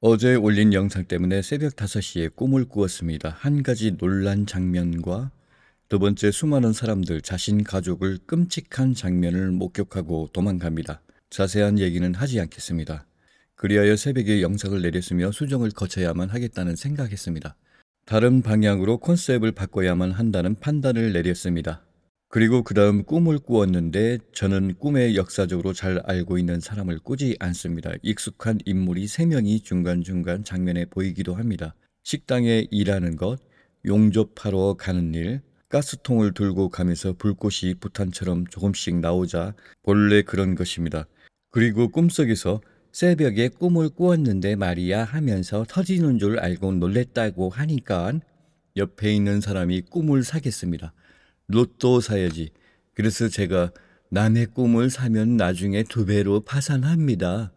어제 올린 영상 때문에 새벽 5시에 꿈을 꾸었습니다. 한 가지 놀란 장면과 두 번째 수많은 사람들 자신 가족을 끔찍한 장면을 목격하고 도망갑니다. 자세한 얘기는 하지 않겠습니다. 그리하여 새벽에 영상을 내렸으며 수정을 거쳐야만 하겠다는 생각했습니다. 다른 방향으로 컨셉을 바꿔야만 한다는 판단을 내렸습니다. 그리고 그 다음 꿈을 꾸었는데 저는 꿈에 역사적으로 잘 알고 있는 사람을 꾸지 않습니다. 익숙한 인물이 3명이 중간중간 장면에 보이기도 합니다. 식당에 일하는 것, 용접하러 가는 일, 가스통을 들고 가면서 불꽃이 부탄처럼 조금씩 나오자 본래 그런 것입니다. 그리고 꿈속에서 새벽에 꿈을 꾸었는데 말이야 하면서 터지는 줄 알고 놀랬다고 하니까 옆에 있는 사람이 꿈을 사겠습니다. 로또 사야지. 그래서 제가 남의 꿈을 사면 나중에 2배로 파산합니다.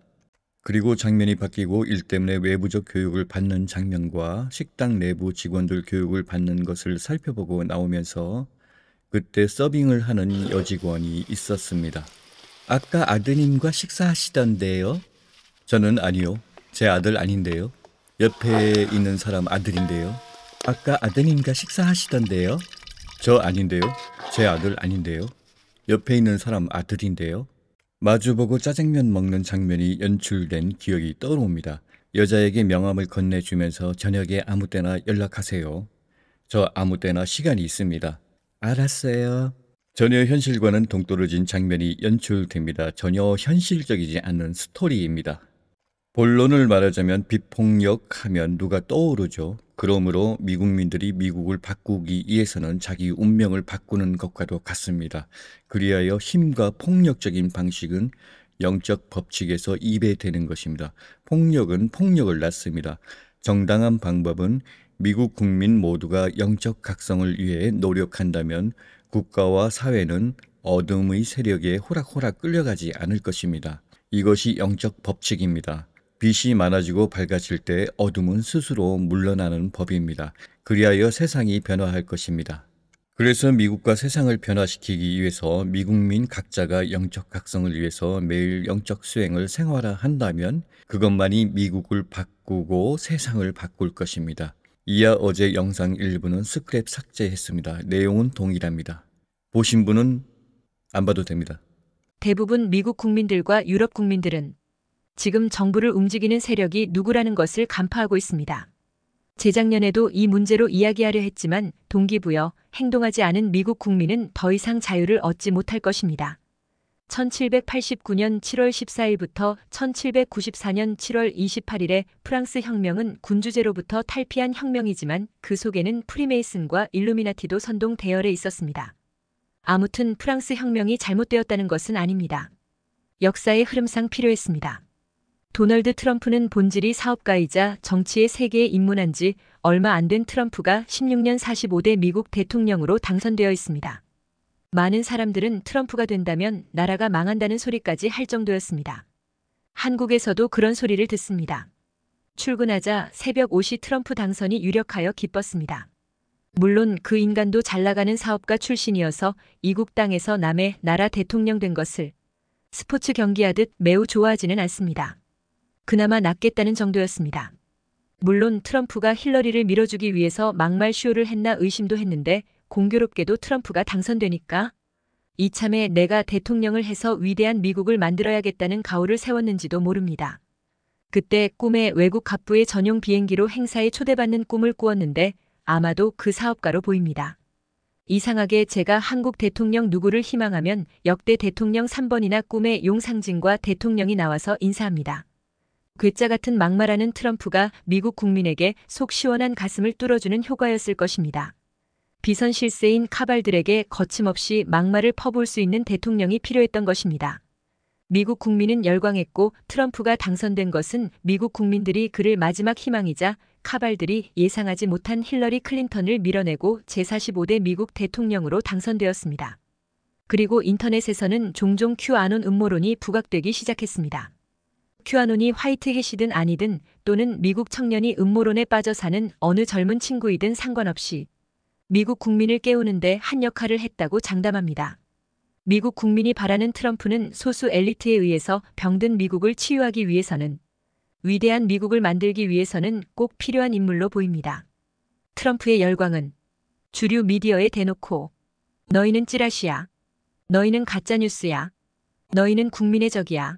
그리고 장면이 바뀌고 일 때문에 외부적 교육을 받는 장면과 식당 내부 직원들 교육을 받는 것을 살펴보고 나오면서 그때 서빙을 하는 여직원이 있었습니다. 아까 아드님과 식사하시던데요? 저는 아니요. 제 아들 아닌데요. 옆에 있는 사람 아들인데요. 아까 아드님과 식사하시던데요? 저 아닌데요. 제 아들 아닌데요. 옆에 있는 사람 아들인데요. 마주보고 짜장면 먹는 장면이 연출된 기억이 떠오릅니다. 여자에게 명함을 건네주면서 저녁에 아무 때나 연락하세요. 저 아무 때나 시간이 있습니다. 알았어요. 전혀 현실과는 동떨어진 장면이 연출됩니다. 전혀 현실적이지 않은 스토리입니다. 본론을 말하자면 비폭력 하면 누가 떠오르죠. 그러므로 미국민들이 미국을 바꾸기 위해서는 자기 운명을 바꾸는 것과도 같습니다. 그리하여 힘과 폭력적인 방식은 영적 법칙에서 이배되는 것입니다. 폭력은 폭력을 낳습니다. 정당한 방법은 미국 국민 모두가 영적 각성을 위해 노력한다면 국가와 사회는 어둠의 세력에 호락호락 끌려가지 않을 것입니다. 이것이 영적 법칙입니다. 빛이 많아지고 밝아질 때 어둠은 스스로 물러나는 법입니다. 그리하여 세상이 변화할 것입니다. 그래서 미국과 세상을 변화시키기 위해서 미국민 각자가 영적 각성을 위해서 매일 영적 수행을 생활화한다면 그것만이 미국을 바꾸고 세상을 바꿀 것입니다. 이하 어제 영상 일부는 스크랩 삭제했습니다. 내용은 동일합니다. 보신 분은 안 봐도 됩니다. 대부분 미국 국민들과 유럽 국민들은 지금 정부를 움직이는 세력이 누구라는 것을 간파하고 있습니다. 재작년에도 이 문제로 이야기하려 했지만 동기부여, 행동하지 않은 미국 국민은 더 이상 자유를 얻지 못할 것입니다. 1789년 7월 14일부터 1794년 7월 28일의 프랑스 혁명은 군주제로부터 탈피한 혁명이지만 그 속에는 프리메이슨과 일루미나티도 선동 대열에 있었습니다. 아무튼 프랑스 혁명이 잘못되었다는 것은 아닙니다. 역사의 흐름상 필요했습니다. 도널드 트럼프는 본질이 사업가이자 정치의 세계에 입문한 지 얼마 안 된 트럼프가 16년 45대 미국 대통령으로 당선되어 있습니다. 많은 사람들은 트럼프가 된다면 나라가 망한다는 소리까지 할 정도였습니다. 한국에서도 그런 소리를 듣습니다. 출근하자 새벽 5시 트럼프 당선이 유력하여 기뻤습니다. 물론 그 인간도 잘나가는 사업가 출신이어서 이국 땅에서 남의 나라 대통령 된 것을 스포츠 경기하듯 매우 좋아하지는 않습니다. 그나마 낫겠다는 정도였습니다. 물론 트럼프가 힐러리를 밀어주기 위해서 막말 쇼를 했나 의심도 했는데 공교롭게도 트럼프가 당선되니까 이참에 내가 대통령을 해서 위대한 미국을 만들어야겠다는 가오를 세웠는지도 모릅니다. 그때 꿈에 외국 갑부의 전용 비행기로 행사에 초대받는 꿈을 꾸었는데 아마도 그 사업가로 보입니다. 이상하게 제가 한국 대통령 누구를 희망하면 역대 대통령 3번이나 꿈에 용상진과 대통령이 나와서 인사합니다. 괴짜 같은 막말하는 트럼프가 미국 국민에게 속 시원한 가슴을 뚫어주는 효과였을 것입니다. 비선 실세인 카발들에게 거침없이 막말을 퍼부을 수 있는 대통령이 필요했던 것입니다. 미국 국민은 열광했고 트럼프가 당선된 것은 미국 국민들이 그를 마지막 희망이자 카발들이 예상하지 못한 힐러리 클린턴을 밀어내고 제45대 미국 대통령으로 당선되었습니다. 그리고 인터넷에서는 종종 큐아논 음모론이 부각되기 시작했습니다. 큐아논이 화이트햇이든 아니든 또는 미국 청년이 음모론에 빠져 사는 어느 젊은 친구이든 상관없이 미국 국민을 깨우는데 한 역할을 했다고 장담합니다. 미국 국민이 바라는 트럼프는 소수 엘리트에 의해서 병든 미국을 치유하기 위해서는 위대한 미국을 만들기 위해서는 꼭 필요한 인물로 보입니다. 트럼프의 열광은 주류 미디어에 대놓고 너희는 찌라시야. 너희는 가짜뉴스야. 너희는 국민의 적이야.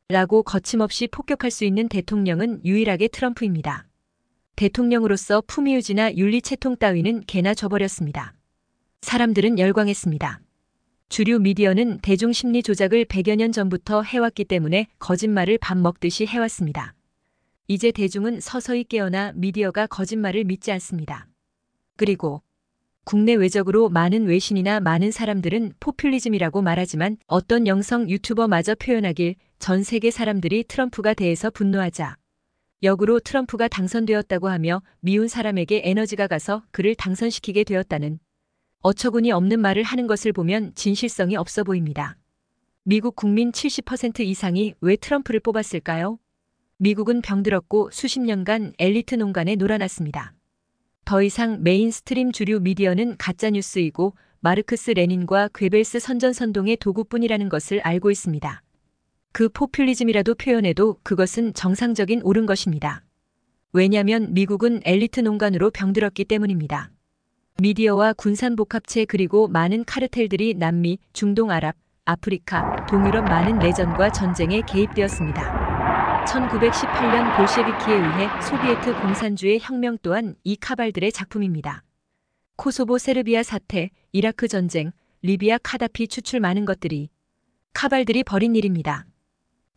라고 거침없이 폭격할 수 있는 대통령은 유일하게 트럼프입니다. 대통령으로서 품위유지나 윤리채통 따위는 개나 줘버렸습니다. 사람들은 열광했습니다. 주류 미디어는 대중심리 조작을 100여 년 전부터 해왔기 때문에 거짓말을 밥 먹듯이 해왔습니다. 이제 대중은 서서히 깨어나 미디어가 거짓말을 믿지 않습니다. 그리고 국내 외적으로 많은 외신이나 많은 사람들은 포퓰리즘이라고 말하지만 어떤 영성 유튜버마저 표현하길 전 세계 사람들이 트럼프가 대해서 분노하자 역으로 트럼프가 당선되었다고 하며 미운 사람에게 에너지가 가서 그를 당선시키게 되었다는 어처구니 없는 말을 하는 것을 보면 진실성이 없어 보입니다. 미국 국민 70% 이상이 왜 트럼프를 뽑았을까요? 미국은 병들었고 수십 년간 엘리트 농간에 놀아났습니다. 더 이상 메인스트림 주류 미디어는 가짜뉴스이고 마르크스 레닌과 괴벨스 선전선동의 도구뿐이라는 것을 알고 있습니다. 그 포퓰리즘이라도 표현해도 그것은 정상적인 옳은 것입니다. 왜냐하면 미국은 엘리트 농간으로 병들었기 때문입니다. 미디어와 군산복합체 그리고 많은 카르텔들이 남미, 중동 아랍, 아프리카, 동유럽 많은 내전과 전쟁에 개입되었습니다. 1918년 볼셰비키에 의해 소비에트 공산주의 혁명 또한 이 카발들의 작품입니다. 코소보 세르비아 사태, 이라크 전쟁, 리비아 카다피 추출 많은 것들이 카발들이 벌인 일입니다.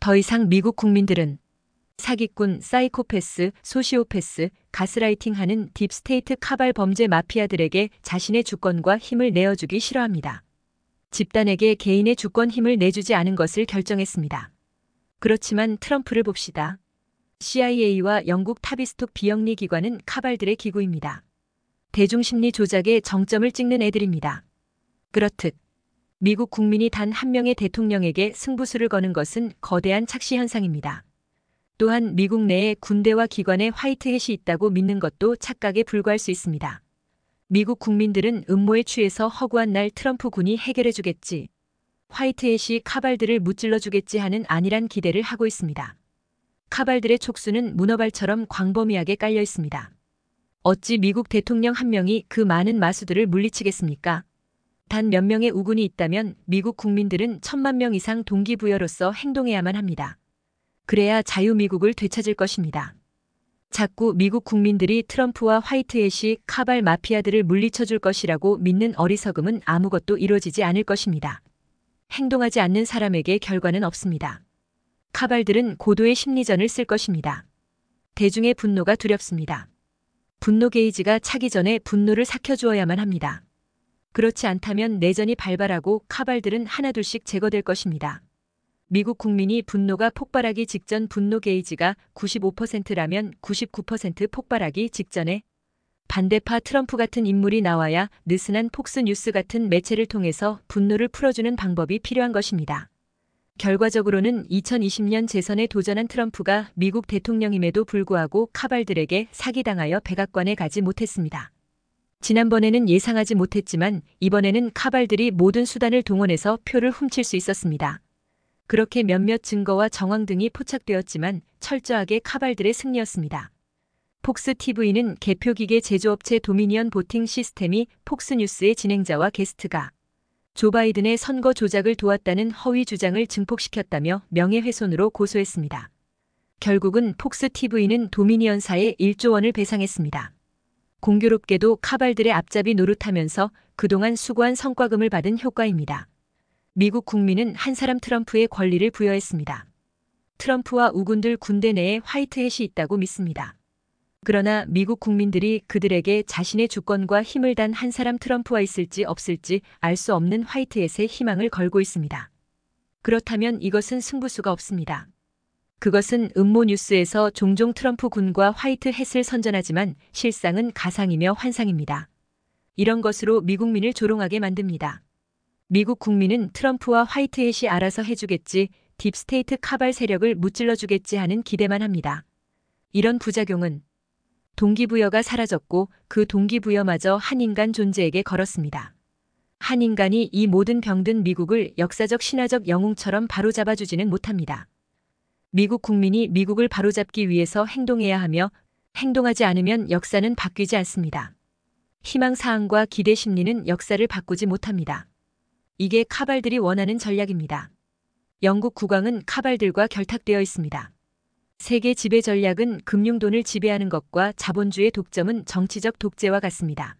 더 이상 미국 국민들은 사기꾼, 사이코패스, 소시오패스, 가스라이팅하는 딥스테이트 카발 범죄 마피아들에게 자신의 주권과 힘을 내어주기 싫어합니다. 집단에게 개인의 주권 힘을 내주지 않은 것을 결정했습니다. 그렇지만 트럼프를 봅시다. CIA와 영국 타비스톡 비영리 기관은 카발들의 기구입니다. 대중심리 조작의 정점을 찍는 애들입니다. 그렇듯 미국 국민이 단 한 명의 대통령에게 승부수를 거는 것은 거대한 착시 현상입니다. 또한 미국 내에 군대와 기관에 화이트햇이 있다고 믿는 것도 착각에 불과할 수 있습니다. 미국 국민들은 음모에 취해서 허구한 날 트럼프 군이 해결해주겠지. 화이트햇이 카발들을 무찔러주겠지 하는 안일한 기대를 하고 있습니다. 카발들의 촉수는 문어발처럼 광범위하게 깔려 있습니다. 어찌 미국 대통령 한 명이 그 많은 마수들을 물리치겠습니까? 단 몇 명의 우군이 있다면 미국 국민들은 1000만 명 이상 동기부여로서 행동해야만 합니다. 그래야 자유미국을 되찾을 것입니다. 자꾸 미국 국민들이 트럼프와 화이트햇이 카발 마피아들을 물리쳐줄 것이라고 믿는 어리석음은 아무것도 이루어지지 않을 것입니다. 행동하지 않는 사람에게 결과는 없습니다. 카발들은 고도의 심리전을 쓸 것입니다. 대중의 분노가 두렵습니다. 분노 게이지가 차기 전에 분노를 삭혀주어야만 합니다. 그렇지 않다면 내전이 발발하고 카발들은 하나둘씩 제거될 것입니다. 미국 국민이 분노가 폭발하기 직전 분노 게이지가 95%라면 99% 폭발하기 직전에 반대파 트럼프 같은 인물이 나와야 느슨한 폭스뉴스 같은 매체를 통해서 분노를 풀어주는 방법이 필요한 것입니다. 결과적으로는 2020년 재선에 도전한 트럼프가 미국 대통령임에도 불구하고 카발들에게 사기당하여 백악관에 가지 못했습니다. 지난번에는 예상하지 못했지만 이번에는 카발들이 모든 수단을 동원해서 표를 훔칠 수 있었습니다. 그렇게 몇몇 증거와 정황 등이 포착되었지만 철저하게 카발들의 승리였습니다. 폭스 TV는 개표기계 제조업체 도미니언 보팅 시스템이 폭스뉴스의 진행자와 게스트가 조 바이든의 선거 조작을 도왔다는 허위 주장을 증폭시켰다며 명예훼손으로 고소했습니다. 결국은 폭스 TV는 도미니언사에 1조 원을 배상했습니다. 공교롭게도 카발들의 앞잡이 노릇하면서 그동안 수고한 성과금을 받은 효과입니다. 미국 국민은 한 사람 트럼프의 권리를 부여했습니다. 트럼프와 우군들 군대 내에 화이트햇이 있다고 믿습니다. 그러나 미국 국민들이 그들에게 자신의 주권과 힘을 단 한 사람 트럼프와 있을지 없을지 알 수 없는 화이트햇에 희망을 걸고 있습니다. 그렇다면 이것은 승부수가 없습니다. 그것은 음모 뉴스에서 종종 트럼프 군과 화이트햇을 선전하지만 실상은 가상이며 환상입니다. 이런 것으로 미국민을 조롱하게 만듭니다. 미국 국민은 트럼프와 화이트햇이 알아서 해주겠지, 딥스테이트 카발 세력을 무찔러주겠지 하는 기대만 합니다. 이런 부작용은 동기부여가 사라졌고 그 동기부여마저 한 인간 존재에게 걸었습니다. 한 인간이 이 모든 병든 미국을 역사적 신화적 영웅처럼 바로잡아주지는 못합니다. 미국 국민이 미국을 바로잡기 위해서 행동해야 하며 행동하지 않으면 역사는 바뀌지 않습니다. 희망사항과 기대 심리는 역사를 바꾸지 못합니다. 이게 카발들이 원하는 전략입니다. 영국 국왕은 카발들과 결탁되어 있습니다. 세계 지배 전략은 금융돈을 지배하는 것과 자본주의 독점은 정치적 독재와 같습니다.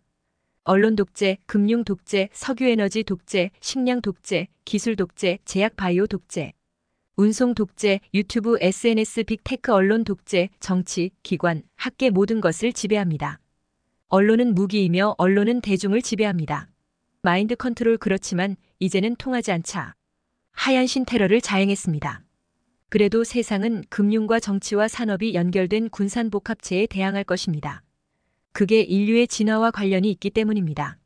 언론 독재, 금융 독재, 석유에너지 독재, 식량 독재, 기술 독재, 제약 바이오 독재, 운송 독재, 유튜브, SNS, 빅테크 언론 독재, 정치, 기관, 학계 모든 것을 지배합니다. 언론은 무기이며 언론은 대중을 지배합니다. 마인드 컨트롤 그렇지만 이제는 통하지 않자 하얀 신 테러를 자행했습니다. 그래도 세상은 금융과 정치와 산업이 연결된 군산복합체에 대항할 것입니다. 그게 인류의 진화와 관련이 있기 때문입니다.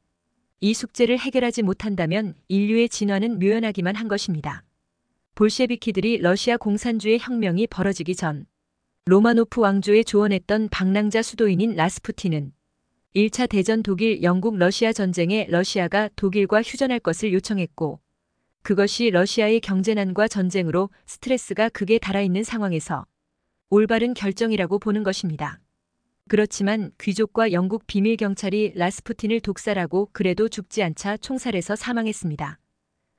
이 숙제를 해결하지 못한다면 인류의 진화는 묘연하기만 한 것입니다. 볼셰비키들이 러시아 공산주의 혁명이 벌어지기 전 로마노프 왕조에 조언했던 방랑자 수도인인 라스푸틴은 1차 대전 독일, 영국, 러시아 전쟁에 러시아가 독일과 휴전할 것을 요청했고 그것이 러시아의 경제난과 전쟁으로 스트레스가 극에 달아있는 상황에서 올바른 결정이라고 보는 것입니다. 그렇지만 귀족과 영국 비밀 경찰이 라스푸틴을 독살하고 그래도 죽지 않자 총살해서 사망했습니다.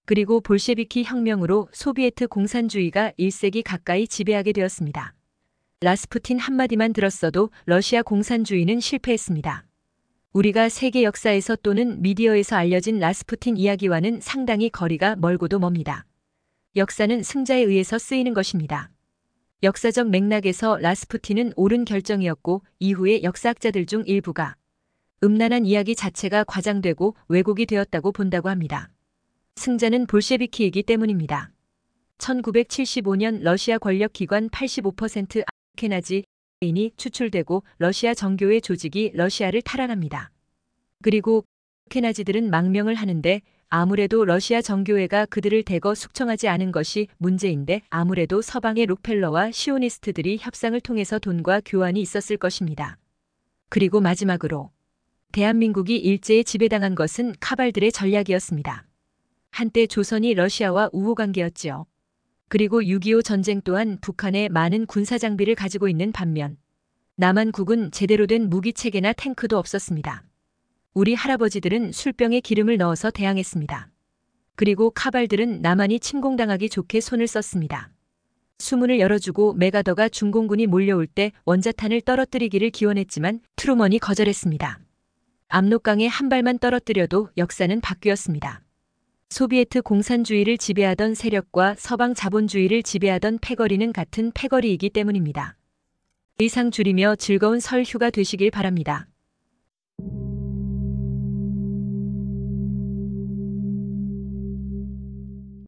그리고 볼셰비키 혁명으로 소비에트 공산주의가 1세기 가까이 지배하게 되었습니다. 라스푸틴 한마디만 들었어도 러시아 공산주의는 실패했습니다. 우리가 세계 역사에서 또는 미디어에서 알려진 라스푸틴 이야기와는 상당히 거리가 멀고도 멉니다. 역사는 승자에 의해서 쓰이는 것입니다. 역사적 맥락에서 라스푸틴은 옳은 결정이었고 이후의 역사학자들 중 일부가 음란한 이야기 자체가 과장되고 왜곡이 되었다고 본다고 합니다. 승자는 볼셰비키이기 때문입니다. 1975년 러시아 권력기관 85% 아케나지인이 추출되고 러시아 정교회 조직이 러시아를 탈환합니다. 그리고 아케나지들은 망명을 하는데 아무래도 러시아 정교회가 그들을 대거 숙청하지 않은 것이 문제인데 아무래도 서방의 록펠러와 시오니스트들이 협상을 통해서 돈과 교환이 있었을 것입니다. 그리고 마지막으로 대한민국이 일제에 지배당한 것은 카발들의 전략이었습니다. 한때 조선이 러시아와 우호관계였지요. 그리고 6.25 전쟁 또한 북한에 많은 군사장비를 가지고 있는 반면 남한국은 제대로 된 무기체계나 탱크도 없었습니다. 우리 할아버지들은 술병에 기름을 넣어서 대항했습니다. 그리고 카발들은 남한이 침공당하기 좋게 손을 썼습니다. 수문을 열어주고 메가더가 중공군이 몰려올 때 원자탄을 떨어뜨리기를 기원했지만 트루먼이 거절했습니다. 압록강에 한 발만 떨어뜨려도 역사는 바뀌었습니다. 소비에트 공산주의를 지배하던 세력과 서방 자본주의를 지배하던 패거리는 같은 패거리이기 때문입니다. 이상 줄이며 즐거운 설 휴가 되시길 바랍니다.